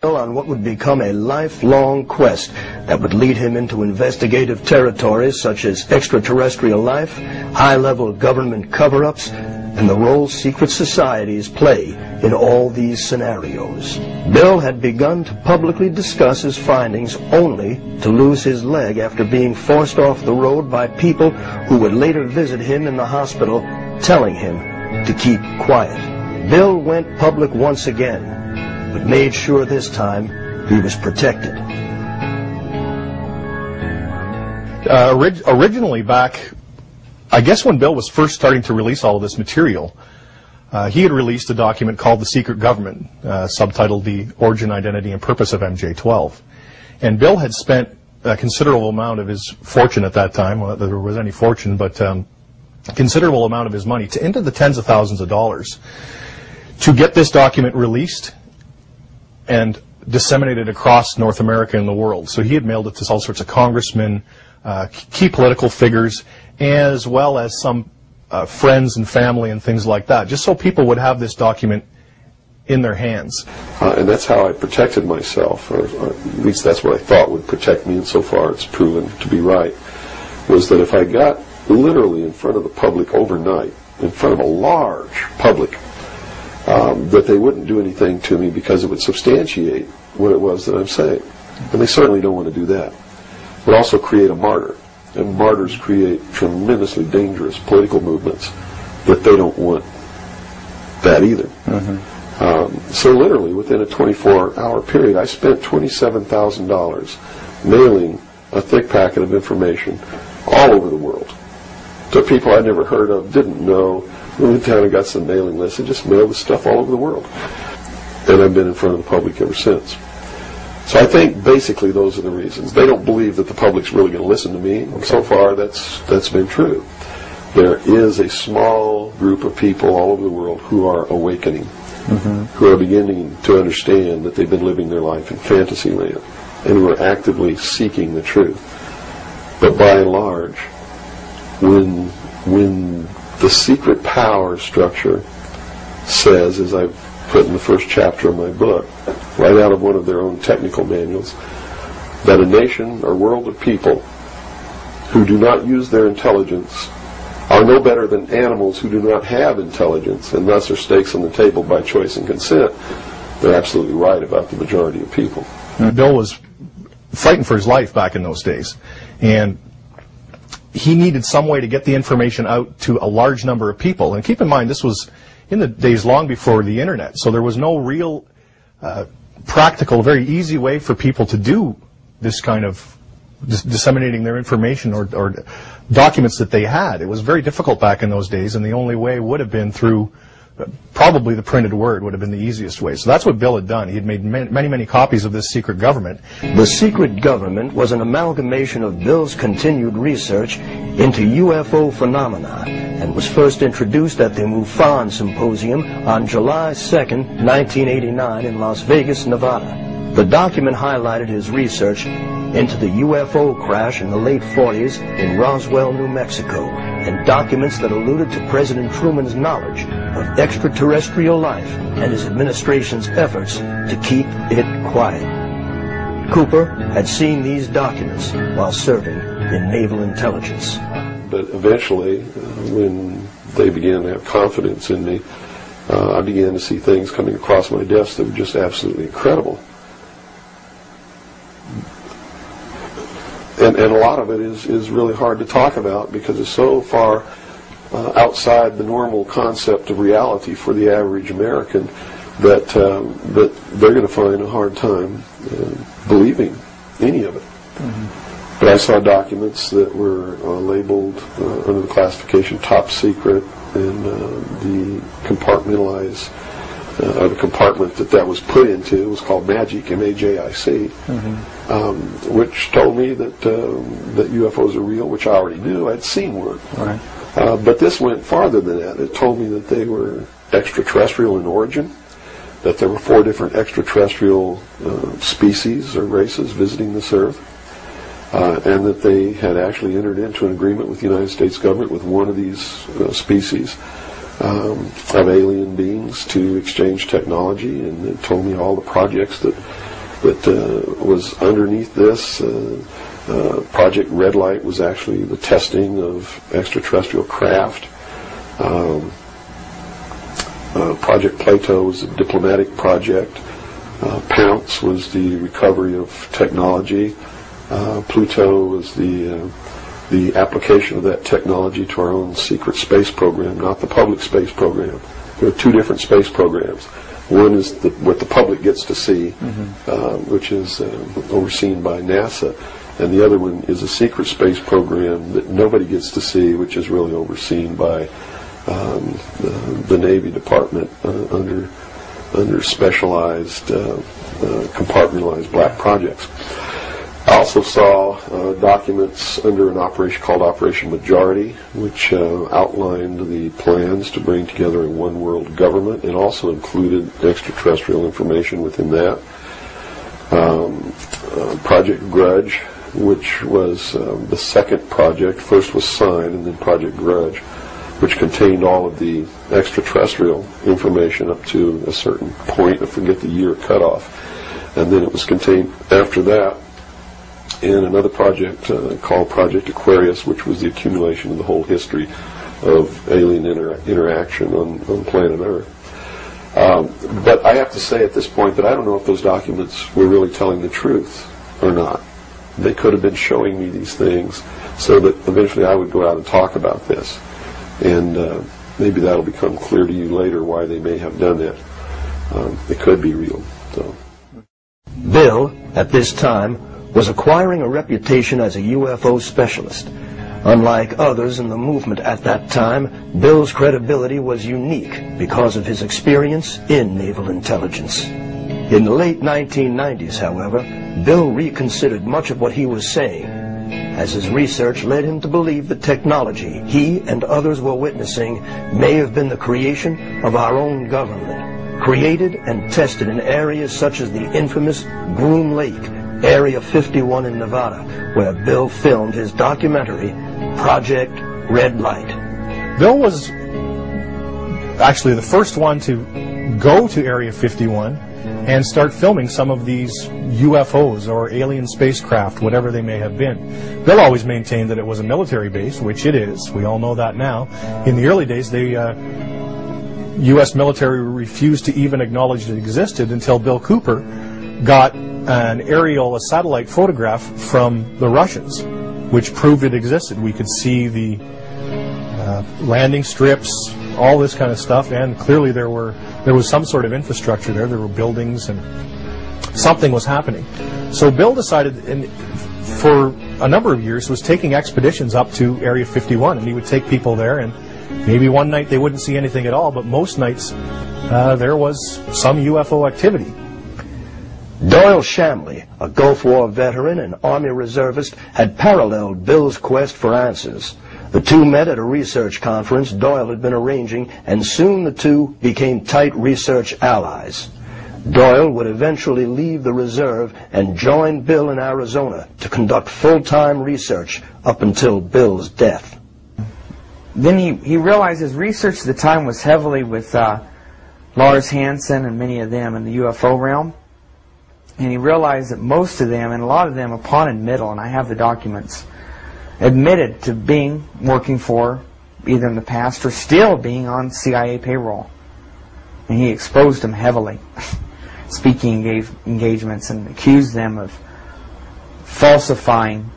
on what would become a lifelong quest that would lead him into investigative territories such as extraterrestrial life, high-level government cover-ups, and the role secret societies play in all these scenarios. Bill had begun to publicly discuss his findings only to lose his leg after being forced off the road by people who would later visit him in the hospital, telling him to keep quiet. Bill went public once again, but made sure this time he was protected. Originally back, I guess when Bill was first starting to release all of this material, he had released a document called The Secret Government, subtitled The Origin, Identity, and Purpose of MJ-12. And Bill had spent a considerable amount of his fortune at that time, well, there was any fortune, but a considerable amount of his money, into the tens of thousands of dollars, to get this document released and disseminated across North America and the world. So he had mailed it to all sorts of congressmen, key political figures, as well as some friends and family and things like that, just so people would have this document in their hands. And that's how I protected myself, or at least that's what I thought would protect me, and so far it's proven to be right, was that if I got literally in front of the public overnight, in front of a large public, that they wouldn't do anything to me because it would substantiate what it was that I'm saying. And they certainly don't want to do that. It would also create a martyr. And martyrs create tremendously dangerous political movements that they don't want that either. Mm-hmm. So literally, within a 24-hour period, I spent $27,000 mailing a thick packet of information all over the world to people I'd never heard of, didn't know. We went down and got some mailing lists and just mailed the stuff all over the world. And I've been in front of the public ever since. So I think basically those are the reasons. They don't believe that the public's really going to listen to me. Okay. So far that's been true. There is a small group of people all over the world who are awakening, mm-hmm. who are beginning to understand that they've been living their life in fantasy land, and who are actively seeking the truth. But by and large, when the secret power structure says, as I've put in the first chapter of my book, right out of one of their own technical manuals, that a nation or world of people who do not use their intelligence are no better than animals who do not have intelligence, and thus are stakes on the table by choice and consent, they're absolutely right about the majority of people. Bill was fighting for his life back in those days, and he needed some way to get the information out to a large number of people. And keep in mind, this was in the days long before the internet, so there was no real practical, very easy way for people to do this kind of disseminating their information or documents that they had. It was very difficult back in those days, and the only way would have been through probably the printed word would have been the easiest way. So that's what Bill had done. He had made many copies of this secret government. The secret government was an amalgamation of Bill's continued research into UFO phenomena and was first introduced at the MUFON Symposium on July 2nd, 1989 in Las Vegas, Nevada. The document highlighted his research into the UFO crash in the late 40s in Roswell, New Mexico, and documents that alluded to President Truman's knowledge of extraterrestrial life and his administration's efforts to keep it quiet. Cooper had seen these documents while serving in naval intelligence. But eventually, when they began to have confidence in me, I began to see things coming across my desk that were just absolutely incredible. And a lot of it is really hard to talk about because it's so far outside the normal concept of reality for the average American that they're going to find a hard time believing any of it. Mm-hmm. But I saw documents that were labeled under the classification top secret, and the compartmentalized the compartment that was put into was called MAGIC, M-A-J-I-C, mm-hmm. Which told me that UFOs are real, which I already knew. I'd seen one. Right. But this went farther than that. It told me that they were extraterrestrial in origin, that there were 4 different extraterrestrial species or races visiting this Earth, and that they had actually entered into an agreement with the United States government with one of these species of alien beings to exchange technology, and it told me all the projects that that was underneath this. Project Red Light was actually the testing of extraterrestrial craft. Project Plato was a diplomatic project. Pounce was the recovery of technology. Pluto was the application of that technology to our own secret space program, not the public space program. There are two different space programs. One is what the public gets to see, which is overseen by NASA, and the other one is a secret space program that nobody gets to see, which is really overseen by the Navy Department under specialized, compartmentalized black projects. I also saw documents under an operation called Operation Majority, which outlined the plans to bring together a one-world government, and also included extraterrestrial information within that. Project Grudge, which was the second project. First was Sign, and then Project Grudge, which contained all of the extraterrestrial information up to a certain point. I forget the year cutoff. And then it was contained after that in another project called Project Aquarius, which was the accumulation of the whole history of alien interaction on planet Earth. But I have to say at this point that I don't know if those documents were really telling the truth or not. They could have been showing me these things so that eventually I would go out and talk about this. And maybe that'll become clear to you later why they may have done that. It could be real. So. Bill, at this time, was acquiring a reputation as a UFO specialist. Unlike others in the movement at that time, Bill's credibility was unique because of his experience in naval intelligence. In the late 1990s, however, Bill reconsidered much of what he was saying, as his research led him to believe the technology he and others were witnessing may have been the creation of our own government, created and tested in areas such as the infamous Groom Lake, Area 51 in Nevada, where Bill filmed his documentary, Project Red Light. Bill was actually the first one to go to Area 51 and start filming some of these UFOs or alien spacecraft, whatever they may have been. Bill always maintained that it was a military base, which it is. We all know that now. In the early days, the U.S. military refused to even acknowledge it existed until Bill Cooper got a satellite photograph from the Russians, which proved it existed. We could see the landing strips, all this kind of stuff, and clearly there was some sort of infrastructure there. There were buildings, and something was happening. So Bill decided, and for a number of years, was taking expeditions up to Area 51, and he would take people there, and maybe one night they wouldn't see anything at all, but most nights there was some UFO activity. Doyle Shamley, a Gulf War veteran and Army reservist, had paralleled Bill's quest for answers. The two met at a research conference Doyle had been arranging, and soon the two became tight research allies. Doyle would eventually leave the reserve and join Bill in Arizona to conduct full-time research up until Bill's death. Then he realized his research at the time was heavily with Lars Hansen and many of them in the UFO realm. And he realized that most of them, and a lot of them upon admittal, and I have the documents, admitted to working for, either in the past or still being on CIA payroll. And he exposed them heavily, speaking engagements, and accused them of falsifying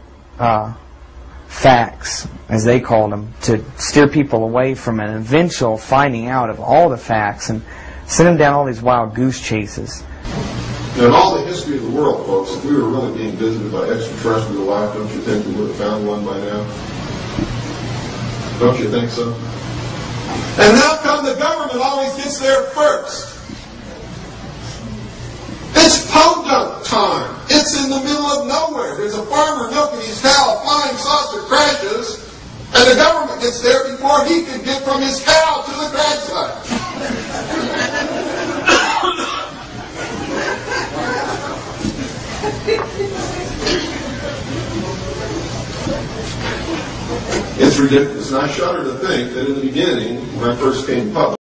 facts, as they called them, to steer people away from an eventual finding out of all the facts and send them down all these wild goose chases. Now, in all the history of the world, folks, if we were really being visited by extraterrestrial life, don't you think we would have found one by now? Don't you think so? And how come the government always gets there first? It's podunk time. It's in the middle of nowhere. There's a farmer milking his cow, a flying saucer crashes, and the government gets there before he can get from his cow to the crash site. It's ridiculous. And I shudder to think that in the beginning, when I first came public,